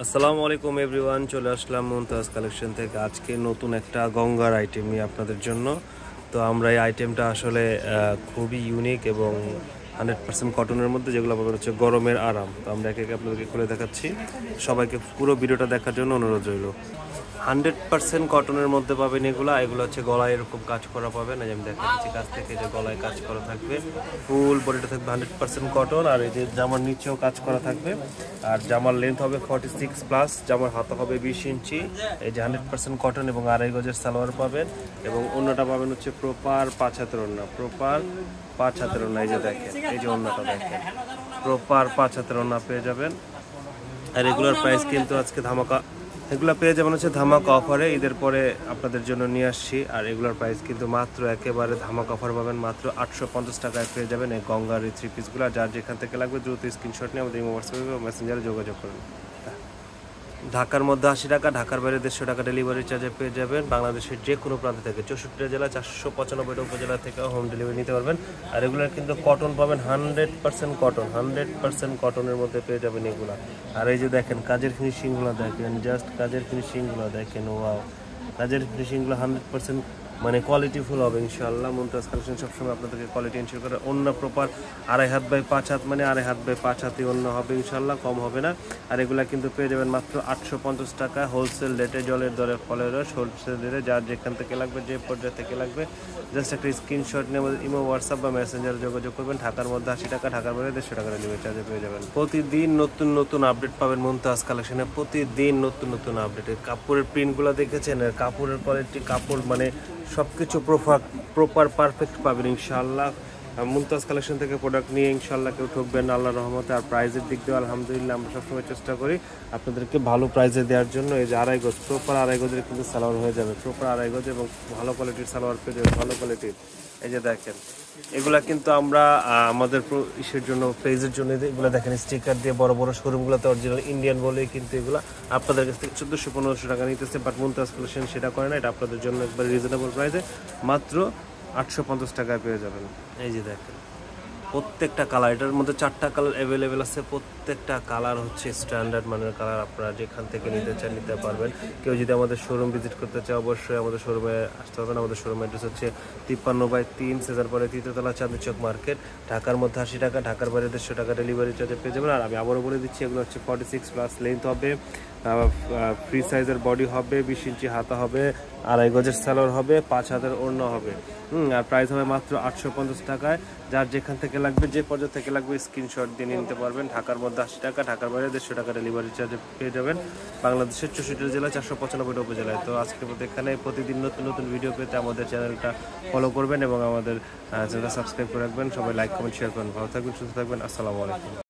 আসসালামু আলাইকুম এভরিওয়ান, চলে আসলাম মুমতাজ কালেকশন থেকে। আজকে নতুন একটা গঙ্গার আইটেম নিয়ে আপনাদের জন্য। তো আমরা এই আইটেমটা আসলে খুবই ইউনিক এবং 100% কটনের মধ্যে, যেগুলো পাবেন হচ্ছে গরমের আরাম। তো আমরা একে একে আপনাদেরকে খুলে দেখাচ্ছি। সবাইকে পুরো ভিডিওটা দেখার জন্য অনুরোধ রইল। 100% কটনের মধ্যে পাবেন এগুলো হচ্ছে গলায় এরকম কাজ করা পাবেন। এই যে আমি দেখাচ্ছি কাছ থেকে, যে গলায় কাজ করা থাকবে, ফুল বডিটা থাকবে 100% কটন। আর এই যে জামার নিচেও কাজ করা থাকবে। আর জামার লেন্থ হবে 46+, জামার হাতা হবে 20 ইঞ্চি। এই যে 100% কটন এবং 2.5 গজের সালোয়ার পাবেন। এবং অন্যটা পাবেন হচ্ছে প্রপার 5 হাতের ওড়না, প্রপার 5 হাতের ওড়না। এই যে দেখেন, এই যে ওড়নাটা দেখেন, প্রপার 5 হাতের ওড়না পেয়ে যাবেন। আর রেগুলার প্রাইস কিন্তু আজকে ধামাকা, এগুলো পেয়ে যাবেন হচ্ছে ধামাকা অফারে। ঈদের পরে আপনাদের জন্য নিয়ে আসছি। আর এগুলোর প্রাইস কিন্তু মাত্র একেবারে ধামাকা অফার পাবেন, মাত্র 850 টাকায় পেয়ে যাবেন এই গঙ্গার এই 3 পিসগুলো। যার যেখান থেকে লাগবে দ্রুত স্ক্রিনশট নিয়ে আমাদের হোয়াটসঅ্যাপে বা মেসেঞ্জারে যোগাযোগ করুন। ঢাকার মধ্যে 80 টাকা, ঢাকার বাইরে 150 টাকা ডেলিভারি চার্জে পেয়ে যাবেন। বাংলাদেশের যে কোনো প্রান্ত থেকে 64টা জেলা, 495টা উপজেলা থেকে হোম ডেলিভারি নিতে পারবেন। আর এগুলোর কিন্তু কটন পাবেন 100% কটন, 100% কটনের মধ্যে পেয়ে যাবেন এগুলো। আর এই যে দেখেন কাজের ফিনিশিংগুলো দেখেন, জাস্ট কাজের ফিনিশিংগুলো দেখেন, ওয়াও! কাজের ফিনিশিংগুলো 100% মানে কোয়ালিটিফুল হবে ইনশাআল্লাহ। মুমতাজ কালেকশন সবসময় আপনাদেরকে কোয়ালিটি এনশিওর করে। অন্য প্রপার 2.5 হাত বাই 5 হাত, মানে 2.5 হাত বাই 5 হাতই অন্য হবে ইনশাআল্লাহ, কম হবে না। আর এগুলা কিন্তু পেয়ে যাবেন মাত্র 850 টাকা হোলসেল রেটে, জলের দরে ফলের রস হোলসেল রেটে। যার যেখান থেকে লাগবে, যে পর্যায়ে থেকে লাগবে, জাস্ট একটা স্ক্রিনশট নিয়ে আমাদের ইমো, হোয়াটসঅ্যাপ বা মেসেঞ্জারে যোগাযোগ করবেন। ঢাকার মধ্যে 80 টাকা, ঢাকার বাইরে 150 টাকা ডেলিভারি চার্জে পেয়ে যাবেন। প্রতিদিন নতুন নতুন আপডেট পাবেন মুমতাজ কালেকশনে, প্রতিদিন নতুন নতুন আপডেট। কাপড়ের প্রিন্টগুলো দেখেছেন, কাপড়ের কোয়ালিটি, কাপড় মানে সবকিছু প্রপার পারফেক্ট পাবেন ইনশাআল্লাহ। মুমতাজ কালেকশন থেকে প্রোডাক্ট নিয়ে ইনশাআল্লাহ কেউ ঠকবেন না আল্লাহর রহমতে। আর প্রাইজের দিক দিয়ে আলহামদুলিল্লাহ আমরা সবসময় চেষ্টা করি আপনাদেরকে ভালো প্রাইজে দেওয়ার জন্য। এই যে 2.5 গজ, প্রপার 2.5 গজের কিন্তু সালোয়ার হয়ে যাবে, প্রপার 2.5 গজ এবং ভালো কোয়ালিটির সালোয়ার পেয়ে যাবে, ভালো কোয়ালিটির। এই যে দেখেন, এগুলা কিন্তু আমরা আমাদের ইসের জন্য, পেজের জন্য এগুলো দেখেন স্টিকার দিয়ে বড় বড় শোরুমগুলোতে অরিজিনাল ইন্ডিয়ান বলেই কিন্তু এগুলো আপনাদের কাছ থেকে 1400-1500 টাকা নিতেছে। বাট মুমতাজ কালেকশন সেটা করে না, এটা আপনাদের জন্য একবার রিজনেবল প্রাইসে মাত্র 850 টাকায় পেয়ে যাবেন। এই যে দেখেন প্রত্যেকটা কালার, এটার মধ্যে 4টা কালার অ্যাভেলেবেল আছে। প্রত্যেকটা কালার হচ্ছে স্ট্যান্ডার্ড মানের কালার। আপনারা যেখান থেকে নিতে চান নিতে পারবেন। কেউ যদি আমাদের শোরুম ভিজিট করতে চায় অবশ্যই আমাদের শোরুমে আসতে হবে। আমাদের শোরুম অ্যাড্রেস হচ্ছে 53/3 সেজারপাড়া, 3য় তলা, চাঁদনি চক মার্কেট। ঢাকার মধ্যে 80 টাকা, ঢাকার বাইরে 150 টাকা ডেলিভারি চার্জে পেয়ে যাবেন। আর আমি আবারও বলে দিচ্ছি, এগুলো হচ্ছে 46+ লেন্থ হবে, ফ্রি সাইজের বডি হবে, 20 ইঞ্চি হাতা হবে, 2.5 গজের সালোয়ার হবে, 5 হাতের ওড়না হবে। আর প্রাইস হবে মাত্র 850 টাকায়। যার যেখান থেকে লাগবে, যে পর্যায়ে থেকে লাগবে স্ক্রিনশট দিয়ে নিতে পারবেন। ঢাকার মধ্যে 80 টাকা, ঢাকার বাইরে 150 টাকা ডেলিভারি চার্জে পেয়ে যাবেন। বাংলাদেশের 64টা জেলা, 495টা উপজেলায়। তো আজকের মধ্যে এখানে প্রতিদিন নতুন নতুন ভিডিও পেতে আমাদের চ্যানেলটা ফলো করবেন এবং আমাদের চ্যানেলটা সাবস্ক্রাইব করে রাখবেন। সবাই লাইক, কমেন্ট, শেয়ার করবেন। ভালো থাকবেন, সুস্থ থাকবেন। আসসালামু আলাইকুম।